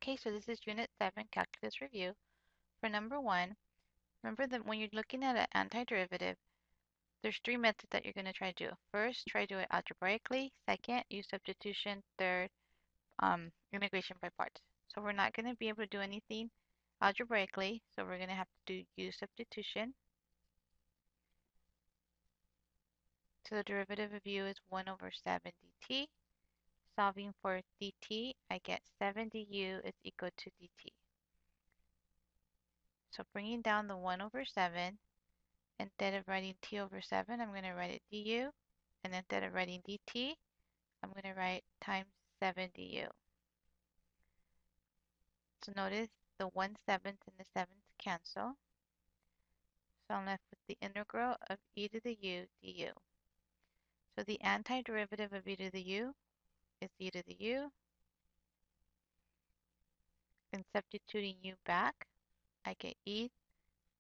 Okay, so this is Unit 7, Calculus Review. For number 1, remember that when you're looking at an antiderivative, there's three methods that you're going to try to do. First, try to do it algebraically. Second, use substitution. Third, integration by parts. So we're not going to be able to do anything algebraically, so we're going to have to use substitution. So the derivative of u is 1 over 7 dt. Solving for dt, I get 7 du is equal to dt. So bringing down the 1 over 7, instead of writing t over 7, I'm going to write it du. And instead of writing dt, I'm going to write times 7 du. So notice the 1/7 and the 7's cancel. So I'm left with the integral of e to the u du. So the antiderivative of e to the u is e to the u. And substituting u back, I get e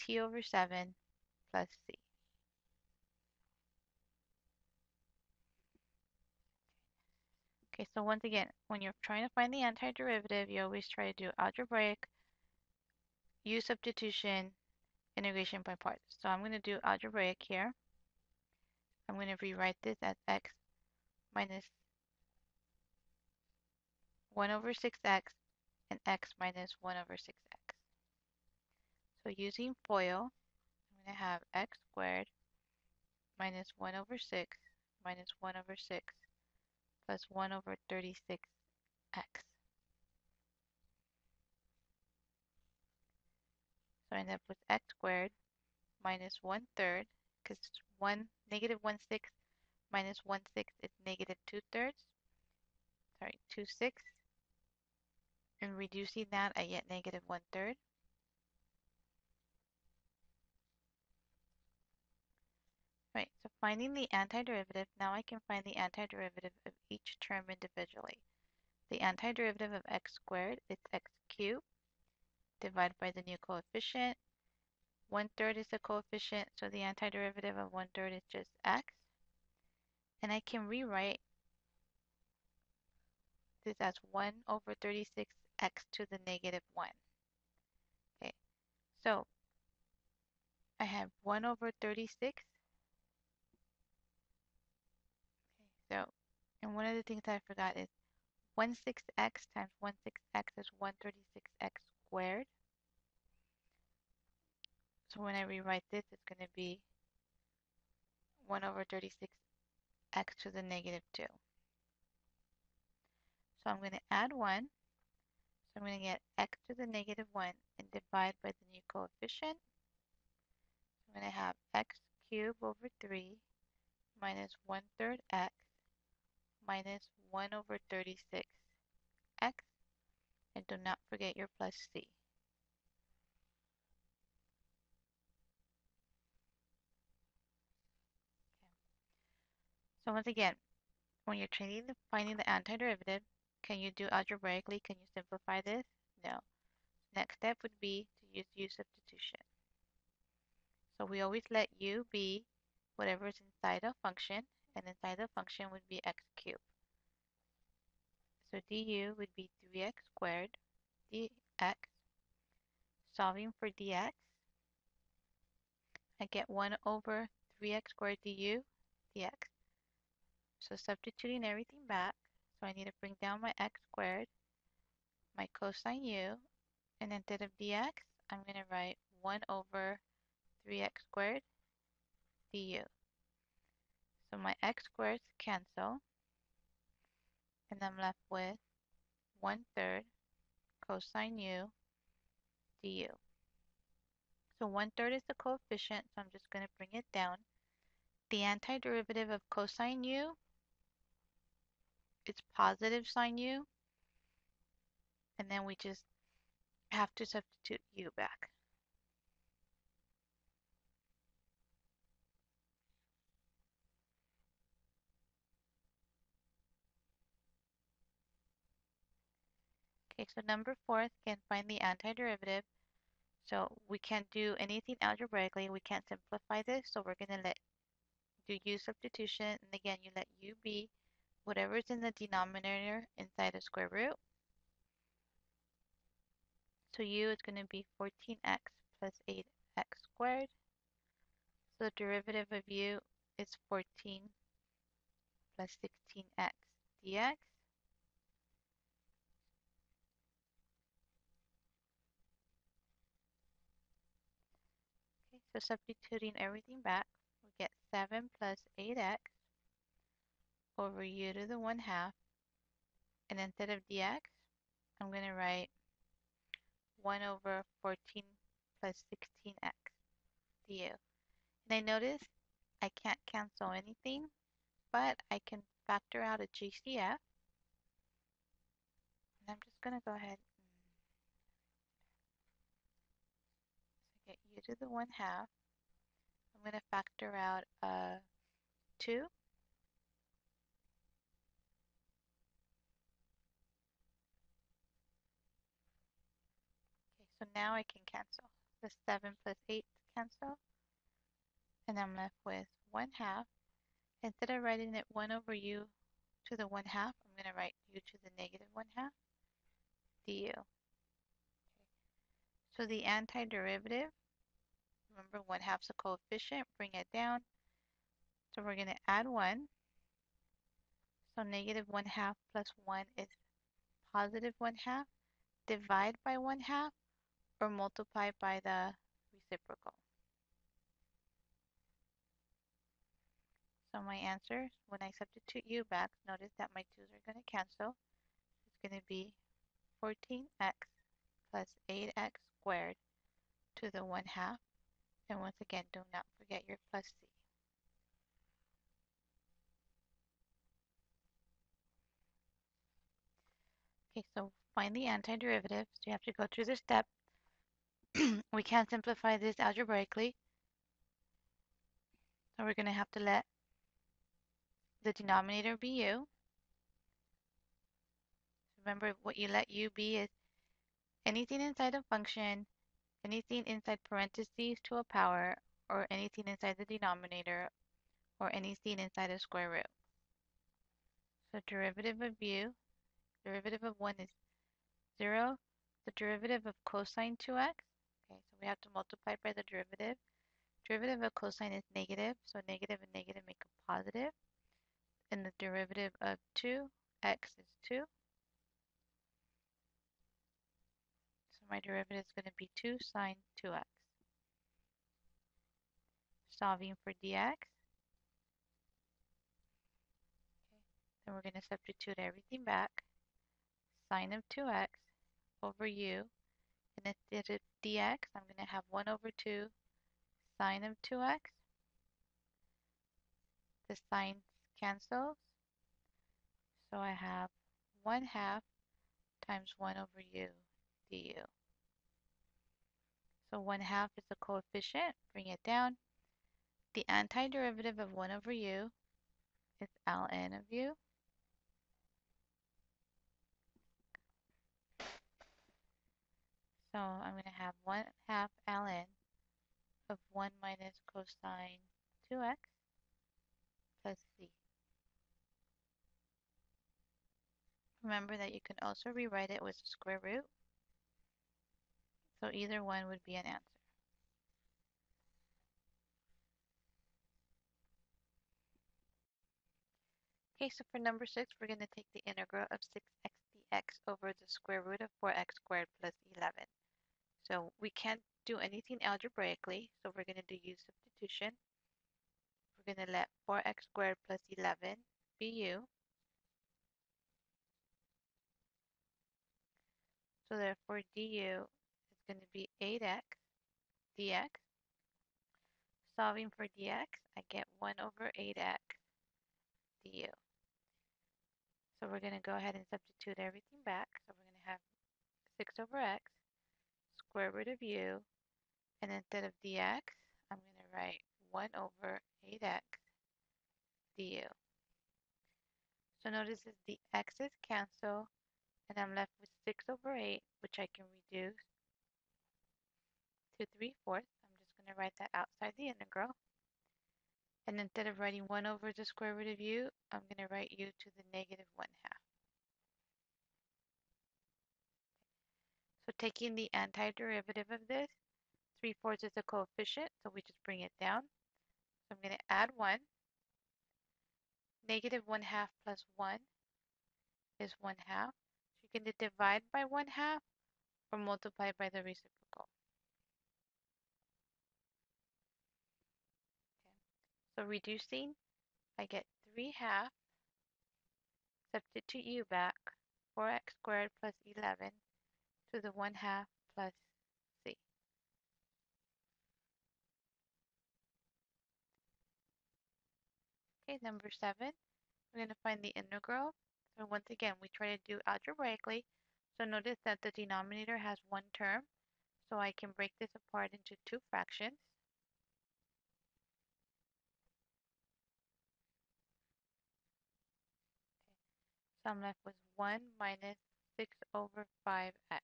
t over 7 plus c. Okay, so once again, when you're trying to find the antiderivative, you always try to do algebraic, use substitution, integration by parts. So I'm going to do algebraic here. I'm going to rewrite this as x minus 1 over 6x and x minus 1 over 6x. So using FOIL, I'm going to have x squared minus 1 over 6 minus 1 over 6 plus 1 over 36x. So I end up with x squared minus 1/3, because negative 1/6 minus 1/6 is negative 2/3. Sorry, 2/6. And reducing that, I get negative 1/3. Right, so finding the antiderivative, now I can find the antiderivative of each term individually. The antiderivative of x squared is x cubed divided by the new coefficient. 1/3 is the coefficient, so the antiderivative of 1/3 is just x. And I can rewrite this as 1 over 36x to the negative 1. Okay, so I have 1 over 36. Okay, so, and one of the things I forgot is 16x times 16x is 136x squared. So when I rewrite this, it's going to be 1 over 36x to the negative 2. So I'm going to add 1. So I'm going to get x to the negative 1 and divide by the new coefficient. I'm going to have x cubed over 3 minus 1/3 x minus 1 over 36x. And do not forget your plus c. Okay. So once again, when you're finding the antiderivative, can you do algebraically? Can you simplify this? No. Next step would be to use u substitution. So we always let u be whatever is inside a function, and inside the function would be x cubed. So du would be 3x squared dx. Solving for dx, I get 1 over 3x squared du dx. So substituting everything back, so I need to bring down my x squared, my cosine u, and instead of dx, I'm going to write 1 over 3x squared du. So my x squareds cancel, and I'm left with 1/3 cosine u du. So 1/3 is the coefficient, so I'm just going to bring it down. The antiderivative of cosine u, it's positive sine u, and then we just have to substitute u back. Okay, so number 4 can find the antiderivative. So we can't do anything algebraically. We can't simplify this, so we're going to do u substitution. And again, you let u be whatever's in the denominator inside a square root. So u is going to be 14x plus 8x squared. So the derivative of u is 14 plus 16x dx. Okay, so substituting everything back, we get 7 plus 8x over u to the 1/2. And instead of dx, I'm going to write 1 over 14 plus 16x du. And I notice I can't cancel anything, but I can factor out a GCF. And I'm just going to go ahead and get u to the 1/2. I'm going to factor out 2. Okay, so now I can cancel. The 7 plus 8 cancel. And I'm left with 1/2. Instead of writing it 1 over u to the 1/2, I'm going to write u to the negative 1/2 du. So the antiderivative, remember 1/2 is a coefficient, bring it down. So we're going to add 1. So negative 1/2 plus 1 is positive 1/2. Divide by 1/2 or multiply by the reciprocal. So my answer, when I substitute u back, notice that my 2's are going to cancel. It's going to be 14x plus 8x squared to the 1/2. And once again, do not forget your plus c. Okay, so find the antiderivative. So you have to go through the step. We can't simplify this algebraically. So we're going to have to let the denominator be u. Remember, what you let u be is anything inside a function, anything inside parentheses to a power, or anything inside the denominator, or anything inside a square root. So derivative of u, derivative of 1 is 0. The derivative of cosine 2x, okay, so we have to multiply by the derivative. Derivative of cosine is negative, so negative and negative make a positive. And the derivative of 2x is 2. So my derivative is going to be 2 sine 2x. Solving for dx. Then we're going to substitute everything back. Sine of 2x over u. And instead of dx, I'm going to have 1 over 2 sine of 2x. The signs cancels. So I have 1/2 times 1 over u du. So 1/2 is a coefficient. Bring it down. The antiderivative of 1 over u is ln of u. So I'm going to have 1/2 ln of 1 minus cosine 2x plus c. Remember that you can also rewrite it with a square root. So either one would be an answer. Okay, so for number 6, we're going to take the integral of 6x dx over the square root of 4x squared plus 11. So we can't do anything algebraically, so we're going to do u substitution. We're going to let 4x squared plus 11 be u. So therefore du is going to be 8x dx. Solving for dx, I get 1 over 8x du. So we're going to go ahead and substitute everything back. So we're going to have 6 over x, square root of u, and instead of dx, I'm going to write 1 over 8x du. So notice as the x's cancel, and I'm left with 6 over 8, which I can reduce to 3/4. I'm just going to write that outside the integral. And instead of writing 1 over the square root of u, I'm going to write u to the negative 1/2. So taking the antiderivative of this, 3/4 is a coefficient, so we just bring it down. So I'm going to add 1. Negative 1/2 plus 1 is 1/2. So you can divide by 1/2 or multiply by the reciprocal. Okay. So reducing, I get 3/2, substitute u back, 4x squared plus 11 to the 1/2 plus c. Okay, number 7, we're going to find the integral. So once again, we try to do algebraically. So notice that the denominator has one term, so I can break this apart into two fractions. So I'm left with 1 minus 6 over 5x.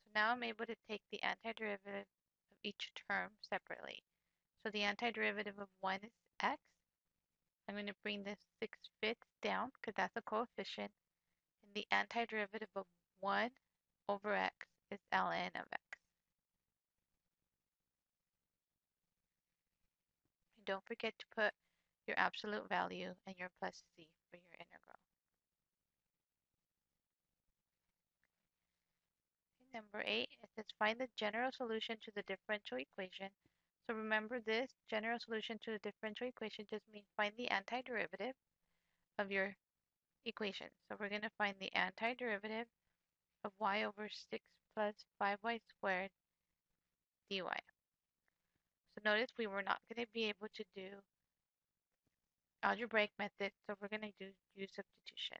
So now I'm able to take the antiderivative of each term separately. So the antiderivative of 1 is x. I'm going to bring this 6/5 down because that's a coefficient. And the antiderivative of 1 over x is ln of x. And don't forget to put your absolute value and your plus c for your integral. Okay, number 8, it says find the general solution to the differential equation. So remember this, general solution to the differential equation just means find the antiderivative of your equation. So we're going to find the antiderivative of y over 6 plus 5y squared dy. So notice we were not going to be able to do algebraic method, so we're going to do u substitution.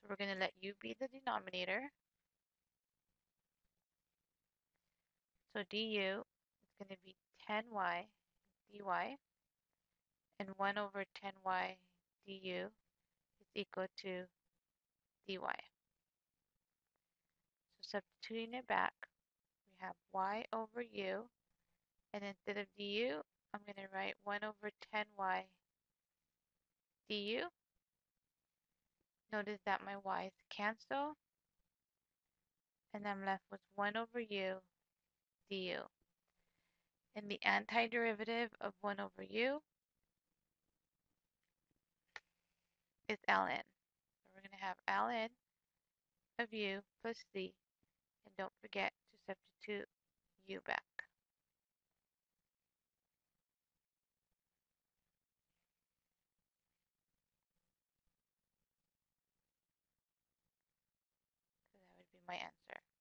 So we're going to let u be the denominator. So du is going to be 10y dy, and 1 over 10y du is equal to dy. So substituting it back, we have y over u, and instead of du, I'm going to write 1 over 10y du. Notice that my y's cancel, and I'm left with 1 over u du. And the antiderivative of 1 over u is ln. So we're going to have ln of u plus c, and don't forget to substitute u back. So that would be my answer.